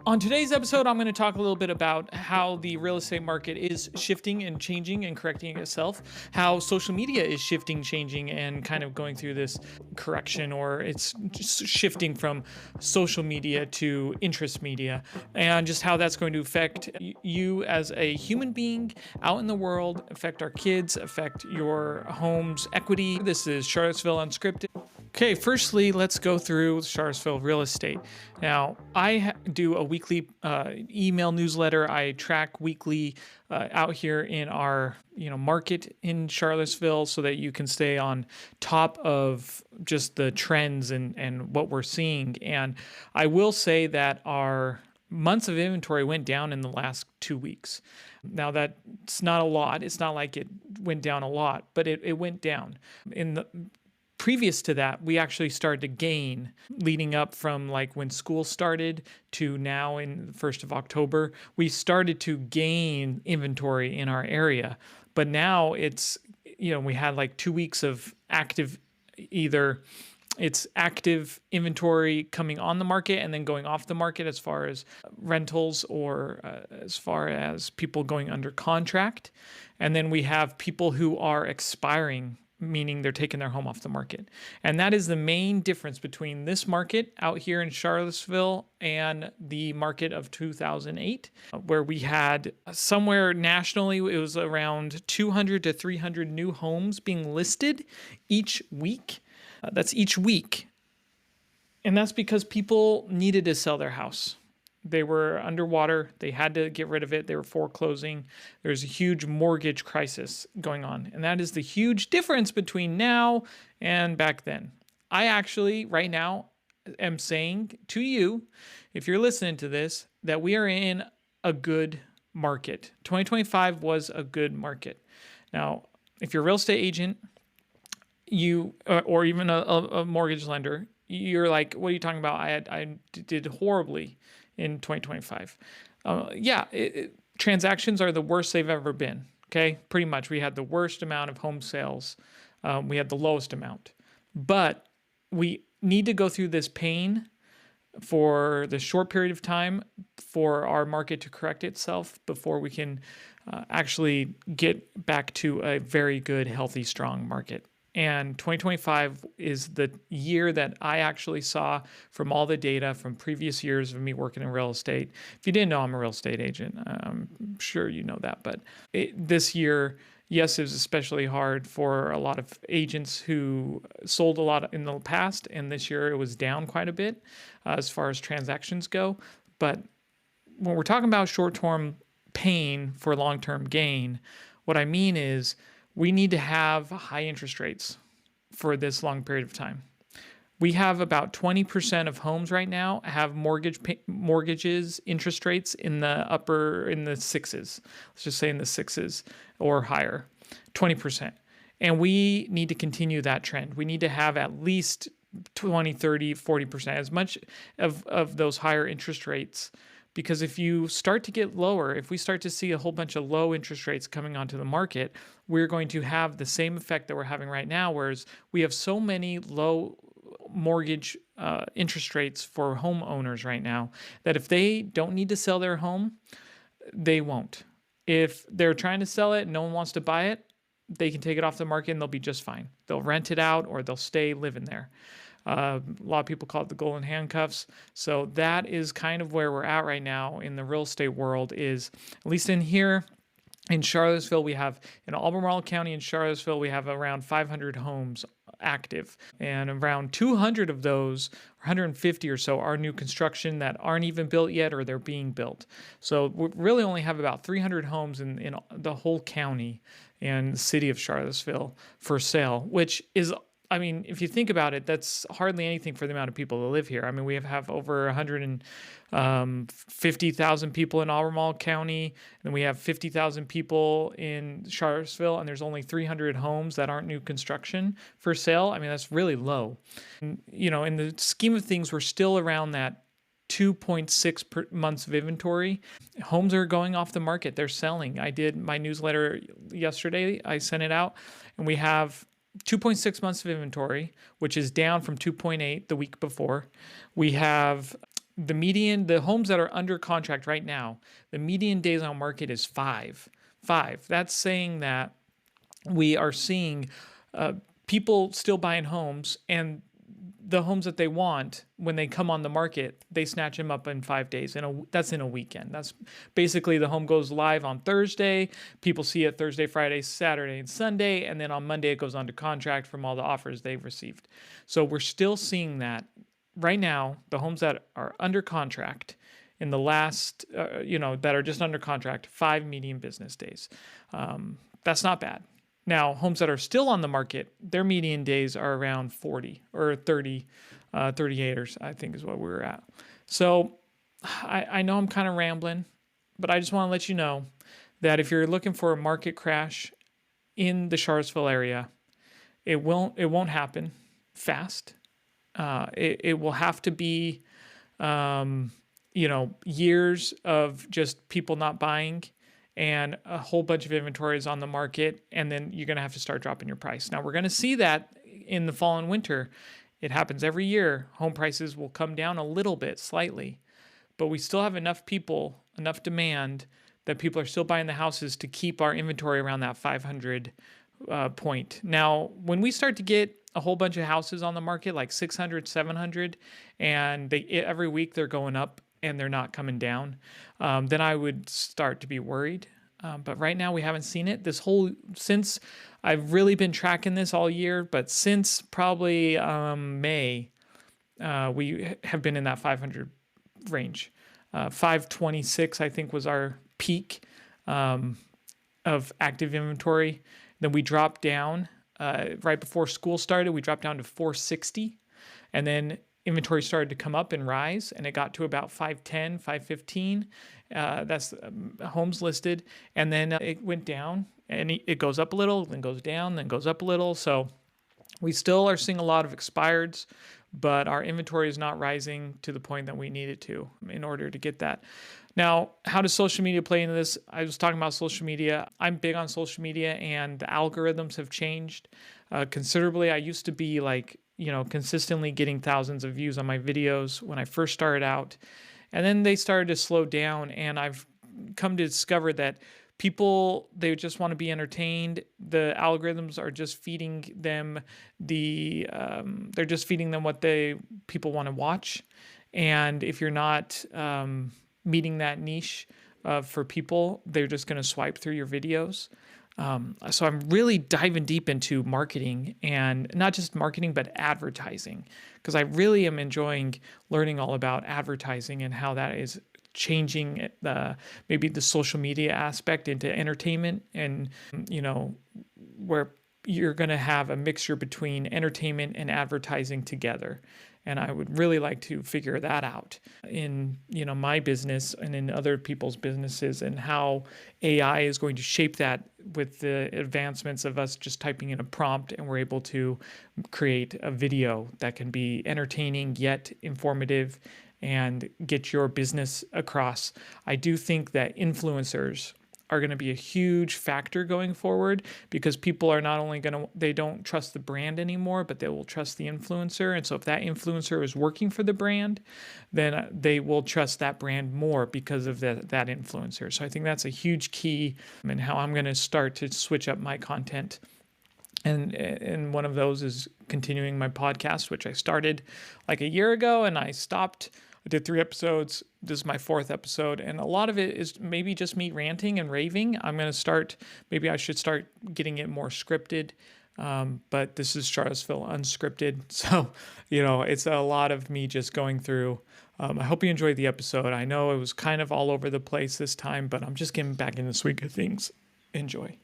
On today's episode, I'm going to talk a little bit about how the real estate market is shifting and changing and correcting itself, how social media is shifting, changing, and kind of going through this correction, or it's just shifting from social media to interest media, and just how that's going to affect you as a human being out in the world, affect our kids, affect your home's equity. This is Charlottesville Unscripted. Okay, firstly, let's go through Charlottesville real estate. Now, I do a weekly email newsletter. I track weekly out here in our market in Charlottesville, so that you can stay on top of just the trends and what we're seeing. And I will say that our months of inventory went down in the last 2 weeks. Now, that's not a lot. It's not like it went down a lot, but it went down. Previous to that, we actually started to gain leading up from like when school started to now in the 1st of October. We started to gain inventory in our area, but now it's, we had like 2 weeks of active, either it's active inventory coming on the market and then going off the market as far as rentals or as far as people going under contract. And then we have people who are expiring, meaning they're taking their home off the market. And that is the main difference between this market out here in Charlottesville and the market of 2008, where we had somewhere nationally, it was around 200 to 300 new homes being listed each week. That's each week. And that's because people needed to sell their house. They were underwater. They had to get rid of it. They were foreclosing. There's a huge mortgage crisis going on. And that is the huge difference between now and back then. I actually, right now, am saying to you, if you're listening to this, that we are in a good market. 2025 was a good market. Now, if you're a real estate agent, or even a mortgage lender, you're like, what are you talking about? I did horribly in 2025. Transactions are the worst they've ever been. Okay, pretty much. We had the worst amount of home sales. We had the lowest amount. But we need to go through this pain for the short period of time for our market to correct itself before we can actually get back to a very good, healthy, strong market. And 2025 is the year that I actually saw from all the data from previous years of me working in real estate. If you didn't know, I'm a real estate agent. I'm sure you know that. But this year, yes, it was especially hard for a lot of agents who sold a lot in the past. And this year it was down quite a bit as far as transactions go. But when we're talking about short-term pain for long-term gain, what I mean is, we need to have high interest rates for this long period of time. We have about 20% of homes right now have mortgages interest rates in the sixes. Let's just say in the sixes or higher, 20%. And we need to continue that trend. We need to have at least 20, 30, 40%, as much of those higher interest rates. Because if you start to get lower, if we start to see a whole bunch of low interest rates coming onto the market, we're going to have the same effect that we're having right now, whereas we have so many low mortgage interest rates for homeowners right now that if they don't need to sell their home, they won't. If they're trying to sell it and no one wants to buy it, they can take it off the market and they'll be just fine. They'll rent it out or they'll stay living there. A lot of people call it the golden handcuffs. So that is kind of where we're at right now in the real estate world, is at least in here in Charlottesville, we have in Albemarle County in Charlottesville, we have around 500 homes active, and around 200 of those, 150 or so, are new construction that aren't even built yet or they're being built. So we really only have about 300 homes in the whole county and the city of Charlottesville for sale, which is, I mean, if you think about it, that's hardly anything for the amount of people that live here. I mean, we have over 150,000 people in Albemarle County, and we have 50,000 people in Charlottesville, and there's only 300 homes that aren't new construction for sale. I mean, that's really low. And, in the scheme of things, we're still around that 2.6 months of inventory. Homes are going off the market. They're selling. I did my newsletter yesterday. I sent it out, and we have 2.6 months of inventory, which is down from 2.8 the week before. We have the homes that are under contract right now, the median days on market is 5. 5. That's saying that we are seeing people still buying homes, and the homes that they want, when they come on the market, they snatch them up in 5 days. And that's in a weekend. That's basically the home goes live on Thursday. People see it Thursday, Friday, Saturday, and Sunday. And then on Monday, it goes under contract from all the offers they've received. So we're still seeing that right now. The homes that are under contract in the last, that are just under contract, 5 median business days. That's not bad. Now, homes that are still on the market, their median days are around 40 or 30, 38 or I think is what we were at. So I know I'm kind of rambling, but I just want to let you know that if you're looking for a market crash in the Charlottesville area, it won't happen fast. It will have to be, years of just people not buying and a whole bunch of inventory is on the market, and then you're going to have to start dropping your price. Now, we're going to see that in the fall and winter. It happens every year. Home prices will come down a little bit, slightly, but we still have enough people, enough demand that people are still buying the houses to keep our inventory around that 500 point. Now, when we start to get a whole bunch of houses on the market, like 600, 700, and every week they're going up and they're not coming down, then I would start to be worried. But right now we haven't seen it. Since I've really been tracking this all year, but since probably May, we have been in that 500 range. 526, I think, was our peak of active inventory. Then we dropped down right before school started. We dropped down to 460, and then inventory started to come up and rise, and it got to about 510, 515. That's homes listed. And then it went down, and it goes up a little, then goes down, then goes up a little. So we still are seeing a lot of expireds, but our inventory is not rising to the point that we need it to in order to get that. Now, how does social media play into this? I was talking about social media. I'm big on social media, and the algorithms have changed considerably. I used to be consistently getting thousands of views on my videos when I first started out. And then they started to slow down, and I've come to discover that people, they just want to be entertained. The algorithms are just feeding them they're just feeding them what people want to watch. And if you're not meeting that niche for people, they're just going to swipe through your videos. So I'm really diving deep into marketing, and not just marketing, but advertising, because I really am enjoying learning all about advertising and how that is changing maybe the social media aspect into entertainment, and where you're going to have a mixture between entertainment and advertising together. And I would really like to figure that out in my business and in other people's businesses, and how AI is going to shape that with the advancements of us just typing in a prompt, and we're able to create a video that can be entertaining yet informative and get your business across. I do think that influencers are going to be a huge factor going forward, because people are not only they don't trust the brand anymore, but they will trust the influencer. And so if that influencer is working for the brand, then they will trust that brand more because of that influencer. So I think that's a huge key in how I'm going to start to switch up my content. And one of those is continuing my podcast, which I started like a year ago, and I stopped. I did 3 episodes. This is my 4th episode. And a lot of it is maybe just me ranting and raving. Maybe I should start getting it more scripted. But this is Charlottesville unscripted. So, it's a lot of me just going through. I hope you enjoyed the episode. I know it was kind of all over the place this time, but I'm just getting back in the swing of things. Enjoy.